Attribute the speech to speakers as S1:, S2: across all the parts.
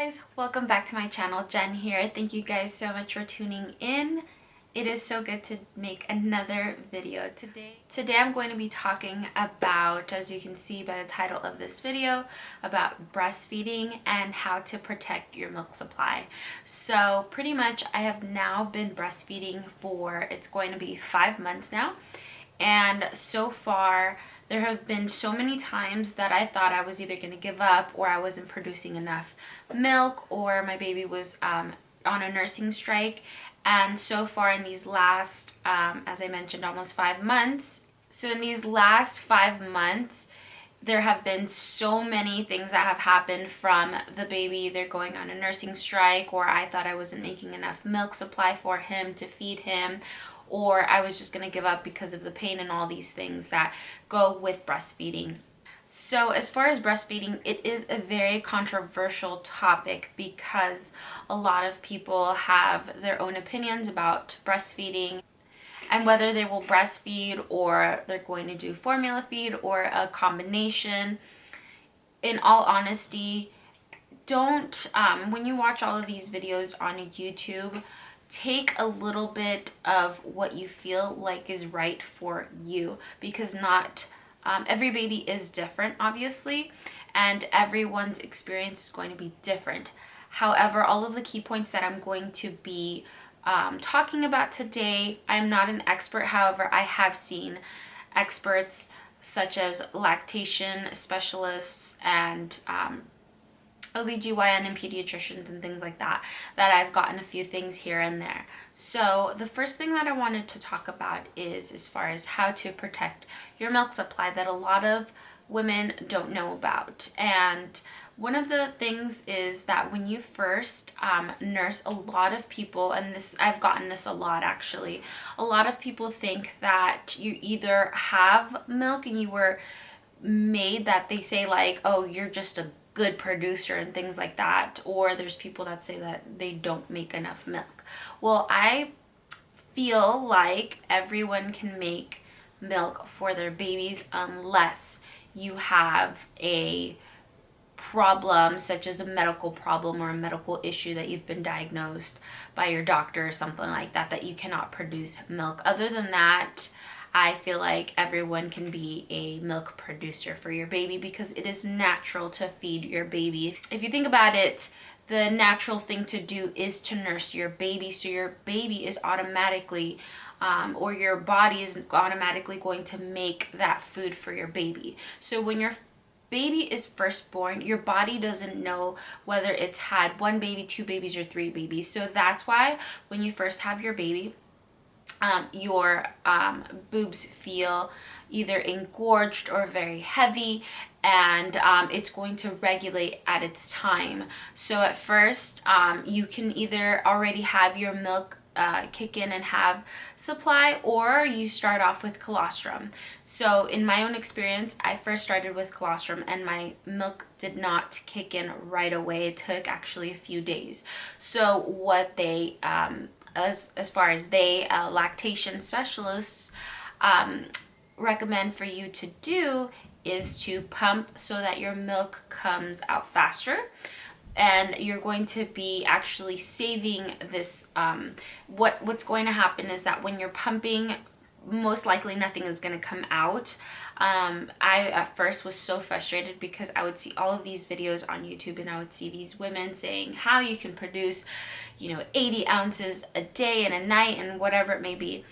S1: Guys, welcome back to my channel. Jen here. Thank you guys so much for tuning in. It is so good to make another video today. Today I'm going to be talking about, as you can see by the title of this video, about breastfeeding and how to protect your milk supply. So pretty much I have now been breastfeeding for, it's going to be 5 months now. And so far, there have been so many times that I thought I was either going to give up or I wasn't producing enough milk or my baby was on a nursing strike. And so far in these last, as I mentioned, almost 5 months. So in these last 5 months, there have been so many things that have happened, from the baby either going on a nursing strike, or I thought I wasn't making enough milk supply for him to feed him, or I was just going to give up because of the pain and all these things that go with breastfeeding. So as far as breastfeeding, it is a very controversial topic because a lot of people have their own opinions about breastfeeding and whether they will breastfeed or they're going to do formula feed or a combination. In all honesty, don't, when you watch all of these videos on YouTube, take a little bit of what you feel like is right for you, because not every baby is different, obviously, and everyone's experience is going to be different. However, all of the key points that I'm going to be talking about today, I'm not an expert. However, I have seen experts such as lactation specialists and OBGYN and pediatricians and things like that I've gotten a few things here and there. So the first thing that I wanted to talk about is as far as how to protect your milk supply that a lot of women don't know about. And one of the things is that when you first nurse, a lot of people, and this, I've gotten this a lot actually, a lot of people think that you either have milk and you were made, that they say like, oh, you're just a good producer and things like that, or there's people that say that they don't make enough milk. Well, I feel like everyone can make milk for their babies unless you have a problem such as a medical problem or a medical issue that you've been diagnosed by your doctor or something like that, that you cannot produce milk. Other than that, I feel like everyone can be a milk producer for your baby because it is natural to feed your baby. If you think about it, the natural thing to do is to nurse your baby. So your baby is automatically, or your body is automatically going to make that food for your baby. So when your baby is first born, your body doesn't know whether it's had 1 baby, 2 babies, or 3 babies. So that's why when you first have your baby, your boobs feel either engorged or very heavy, and it's going to regulate at its time. So at first, you can either already have your milk kick in and have supply, or you start off with colostrum. So in my own experience, I first started with colostrum and my milk did not kick in right away. It took actually a few days. So what they as far as they lactation specialists recommend for you to do is to pump so that your milk comes out faster, and you're going to be actually saving this. What's going to happen is that when you're pumping, most likely nothing is going to come out. I at first was so frustrated because I would see all of these videos on YouTube and I would see these women saying how you can produce, 80 ounces a day and a night and whatever it may be.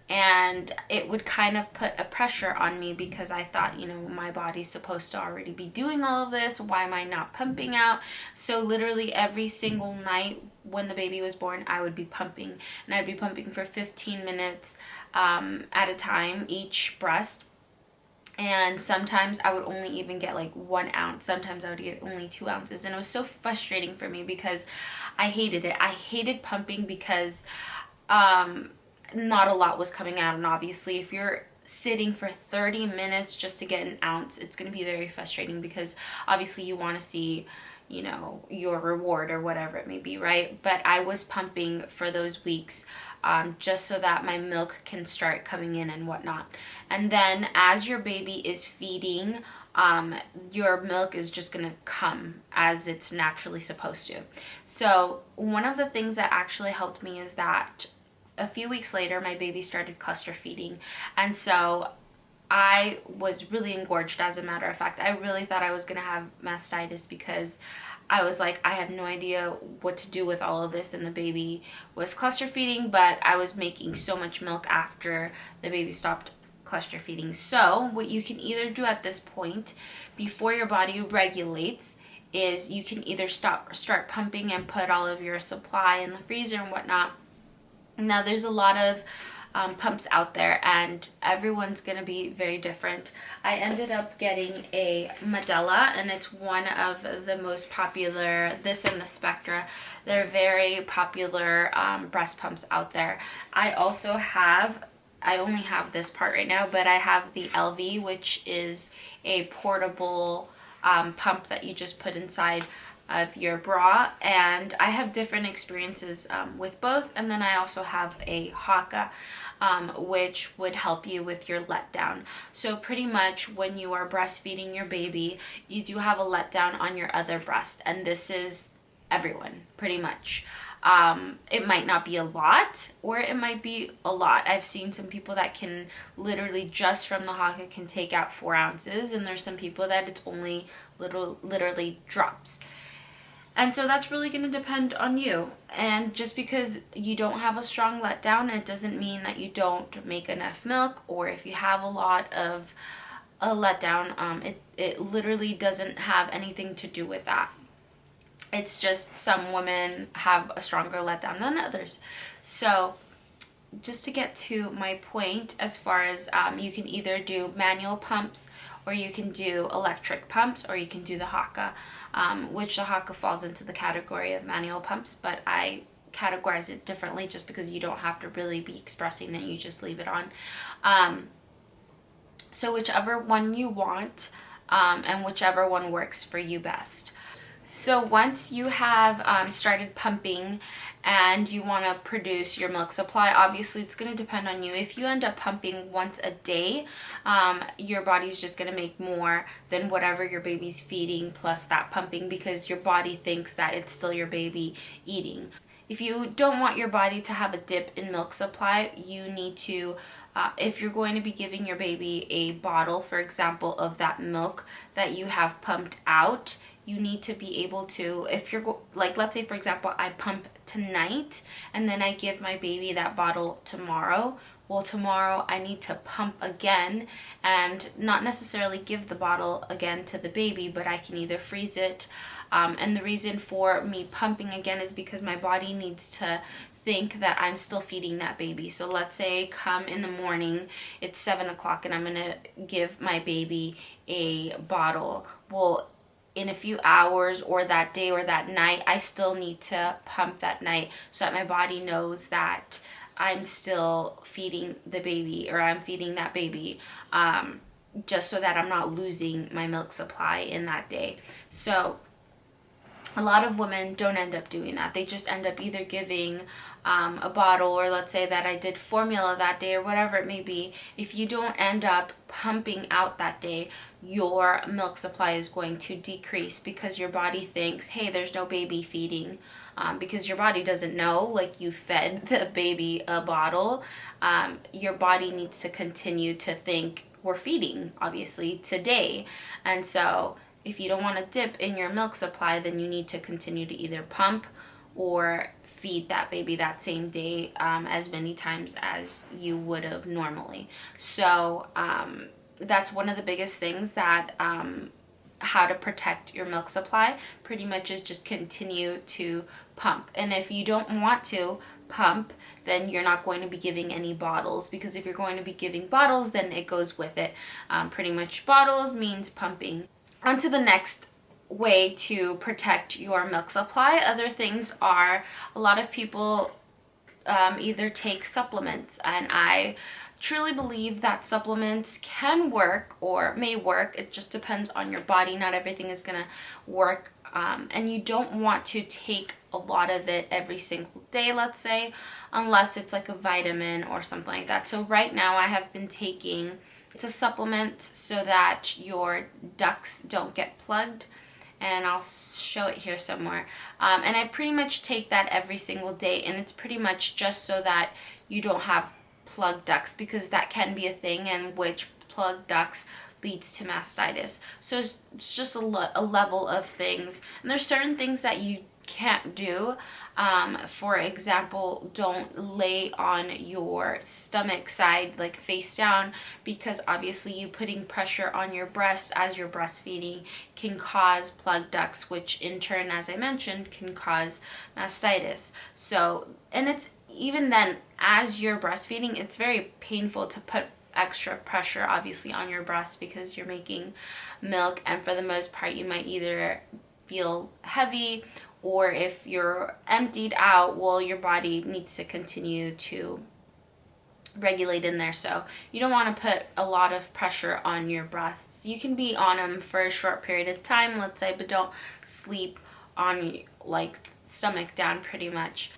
S1: And it would kind of put a pressure on me because I thought, my body's supposed to already be doing all of this. Why am I not pumping out? So literally every single night when the baby was born, I would be pumping. And I'd be pumping for 15 minutes at a time, each breast. And sometimes I would only even get like 1 ounce. Sometimes I would get only 2 ounces. And it was so frustrating for me because I hated it. I hated pumping because not a lot was coming out. And obviously if you're sitting for 30 minutes just to get an ounce, it's going to be very frustrating because obviously you want to see, your reward or whatever it may be, right? But I was pumping for those weeks just so that my milk can start coming in and whatnot. And then as your baby is feeding, your milk is just going to come as it's naturally supposed to. So one of the things that actually helped me is that a few weeks later, my baby started cluster feeding. And so I was really engorged, as a matter of fact. I really thought I was going to have mastitis because I was like, I have no idea what to do with all of this, and the baby was cluster feeding, but I was making so much milk after the baby stopped cluster feeding. So what you can either do at this point, before your body regulates, is you can either start pumping and put all of your supply in the freezer and whatnot. Now there's a lot of pumps out there, and everyone's going to be very different. I ended up getting a Medela, and it's one of the most popular, this and the Spectra. They're very popular breast pumps out there. I only have this part right now, but I have the LV, which is a portable pump that you just put inside of your bra, and I have different experiences with both. And then I also have a Haka, which would help you with your letdown. So pretty much when you are breastfeeding your baby, you do have a letdown on your other breast, and this is everyone pretty much. It might not be a lot, or it might be a lot. I've seen some people that can literally just from the Haka can take out 4 ounces, and there's some people that it's only literally drops. And so that's really going to depend on you. And just because you don't have a strong letdown, it doesn't mean that you don't make enough milk, or if you have a lot of a letdown, it literally doesn't have anything to do with that. It's just some women have a stronger letdown than others. So just to get to my point, as far as you can either do manual pumps, or you can do electric pumps, or you can do the Haka, which the Haka falls into the category of manual pumps, but I categorize it differently just because you don't have to really be expressing it, you just leave it on. So whichever one you want, and whichever one works for you best. So once you have started pumping and you want to produce your milk supply, obviously it's going to depend on you. If you end up pumping once a day, your body's just going to make more than whatever your baby's feeding plus that pumping, because your body thinks that it's still your baby eating. If you don't want your body to have a dip in milk supply, you need to if you're going to be giving your baby a bottle, for example, of that milk that you have pumped out, you need to be able to, if you're like, let's say for example, I pump tonight and then I give my baby that bottle tomorrow. Well, tomorrow I need to pump again, and not necessarily give the bottle again to the baby, but I can either freeze it. And the reason for me pumping again is because my body needs to think that I'm still feeding that baby. So let's say come in the morning, it's 7 o'clock and I'm gonna give my baby a bottle. Well, in a few hours or that day or that night, I still need to pump that night so that my body knows that I'm still feeding the baby, or I'm feeding that baby, just so that I'm not losing my milk supply in that day. So a lot of women don't end up doing that. They just end up either giving a bottle, or let's say that I did formula that day or whatever it may be. If you don't end up pumping out that day, your milk supply is going to decrease because your body thinks, hey, there's no baby feeding. Because your body doesn't know, like, you fed the baby a bottle. Your body needs to continue to think we're feeding, obviously, today. And so if you don't want to dip in your milk supply, then you need to continue to either pump or feed that baby that same day as many times as you would have normally. So that's one of the biggest things that how to protect your milk supply pretty much is just continue to pump. And if you don't want to pump, then you're not going to be giving any bottles, because if you're going to be giving bottles, then it goes with it. Pretty much bottles means pumping. On to the next way to protect your milk supply. Other things are, a lot of people either take supplements, and I truly believe that supplements can work or may work. It just depends on your body. Not everything is going to work, and you don't want to take a lot of it every single day, let's say, unless it's like a vitamin or something like that. So right now I have been taking It's a supplement so that your ducts don't get plugged, and I'll show it here somewhere. And I pretty much take that every single day, and it's pretty much just so that you don't have plugged ducts, because that can be a thing, in which plugged ducts leads to mastitis. So it's just a level of things, and there's certain things that you can't do. For example, don't lay on your stomach side, like face down, because obviously you putting pressure on your breast as you're breastfeeding can cause plugged ducts, which in turn, as I mentioned, can cause mastitis. So, and it's even then, as you're breastfeeding, it's very painful to put extra pressure obviously on your breast, because you're making milk, and for the most part you might either feel heavy, or if you're emptied out, well, your body needs to continue to regulate in there. So you don't want to put a lot of pressure on your breasts. You can be on them for a short period of time, let's say, but don't sleep on like stomach down pretty much.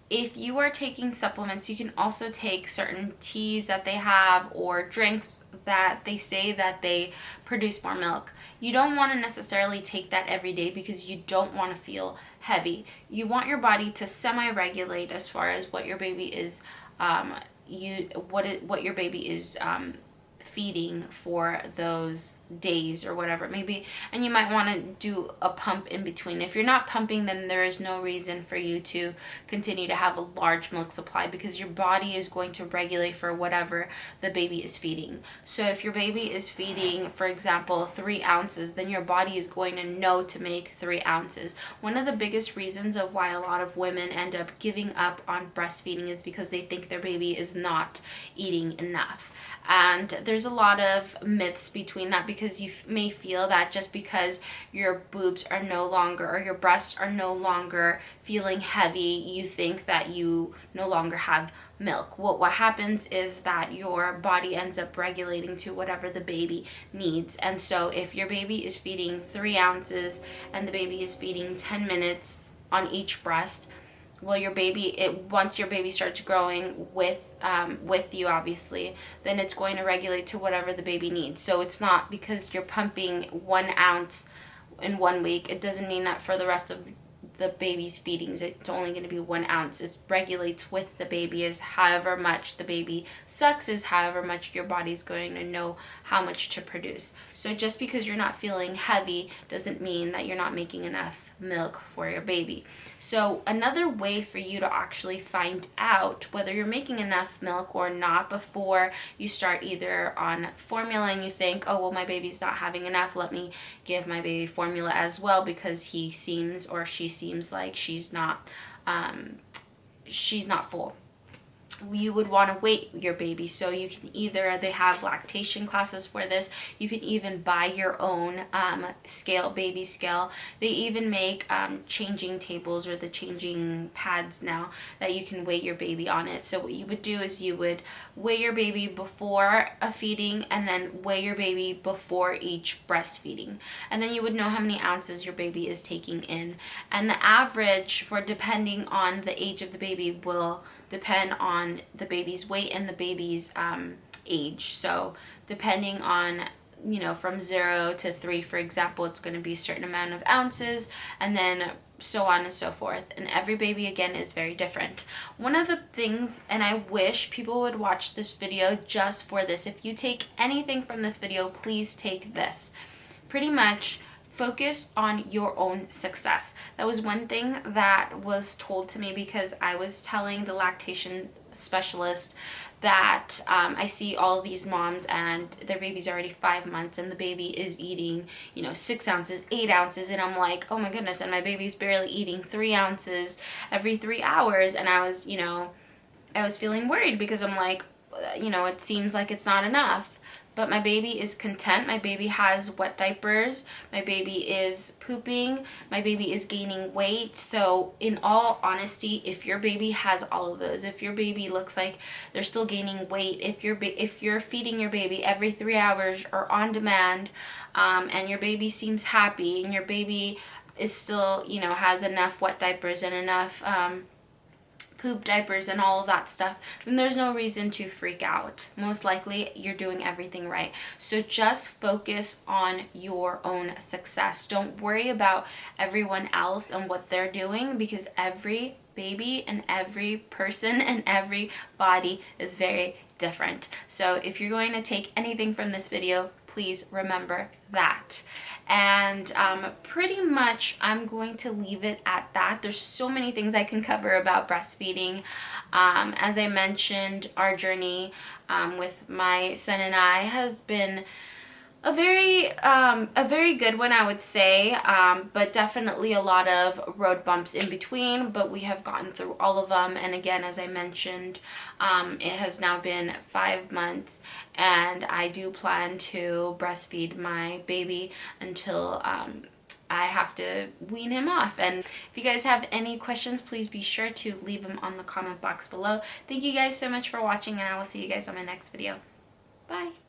S1: If you are taking supplements, you can also take certain teas that they have, or drinks that they say that they produce more milk. You don't want to necessarily take that every day, because you don't want to feel heavy. You want your body to semi-regulate as far as what your baby is what your baby is feeding for those days or whatever it may be. And you might want to do a pump in between. If you're not pumping, then there is no reason for you to continue to have a large milk supply, because your body is going to regulate for whatever the baby is feeding. So if your baby is feeding, for example, 3 ounces, then your body is going to know to make 3 ounces. One of the biggest reasons of why a lot of women end up giving up on breastfeeding is because they think their baby is not eating enough. And there's a lot of myths between that, because you may feel that just because your boobs are no longer, or your breasts are no longer feeling heavy, you think that you no longer have milk. What happens is that your body ends up regulating to whatever the baby needs. And so if your baby is feeding 3 ounces and the baby is feeding 10 minutes on each breast, well, your baby, once your baby starts growing with you, obviously, then it's going to regulate to whatever the baby needs. So it's not because you're pumping 1 ounce in 1 week, it doesn't mean that for the rest of the baby's feedings it's only going to be 1 ounce. It regulates with the baby, as however much the baby sucks is however much your body's going to know how much to produce. So just because you're not feeling heavy doesn't mean that you're not making enough milk for your baby. So another way for you to actually find out whether you're making enough milk or not before you start either on formula and you think, oh, well, my baby's not having enough, let me give my baby formula as well, because he seems or she seems like she's not full. You would want to weight your baby. So you can either, they have lactation classes for this, you can even buy your own scale, baby scale. They even make changing tables, or the changing pads now, that you can weigh your baby on it. So what you would do is you would weigh your baby before a feeding, and then weigh your baby before each breastfeeding, and then you would know how many ounces your baby is taking in. And the average, for depending on the age of the baby, will depend on the baby's weight and the baby's age. So depending on, from 0 to 3, for example, it's going to be a certain amount of ounces, and then so on and so forth. And every baby, again, is very different. One of the things, and I wish people would watch this video just for this, if you take anything from this video, please take this. Pretty much focus on your own success. That was one thing that was told to me, because I was telling the lactation specialist that I see all these moms and their baby's already 5 months and the baby is eating 6 ounces, 8 ounces, and I'm like, oh my goodness, and my baby's barely eating 3 ounces every 3 hours. And I was feeling worried, because I'm like, it seems like it's not enough. But my baby is content. My baby has wet diapers. My baby is pooping. My baby is gaining weight. So in all honesty, if your baby has all of those, if your baby looks like they're still gaining weight, if you're feeding your baby every 3 hours or on demand, and your baby seems happy, and your baby is still, has enough wet diapers and enough poop diapers and all of that stuff, then there's no reason to freak out. Most likely you're doing everything right. So just focus on your own success. Don't worry about everyone else and what they're doing, because every baby and every person and every body is very different. So if you're going to take anything from this video, please remember that. And pretty much I'm going to leave it at that. There's so many things I can cover about breastfeeding. As I mentioned, our journey with my son and I has been a very good one, I would say, but definitely a lot of road bumps in between, but we have gotten through all of them. And again, as I mentioned, it has now been 5 months, and I do plan to breastfeed my baby until I have to wean him off. And if you guys have any questions, please be sure to leave them on the comment box below. Thank you guys so much for watching, and I will see you guys on my next video. Bye.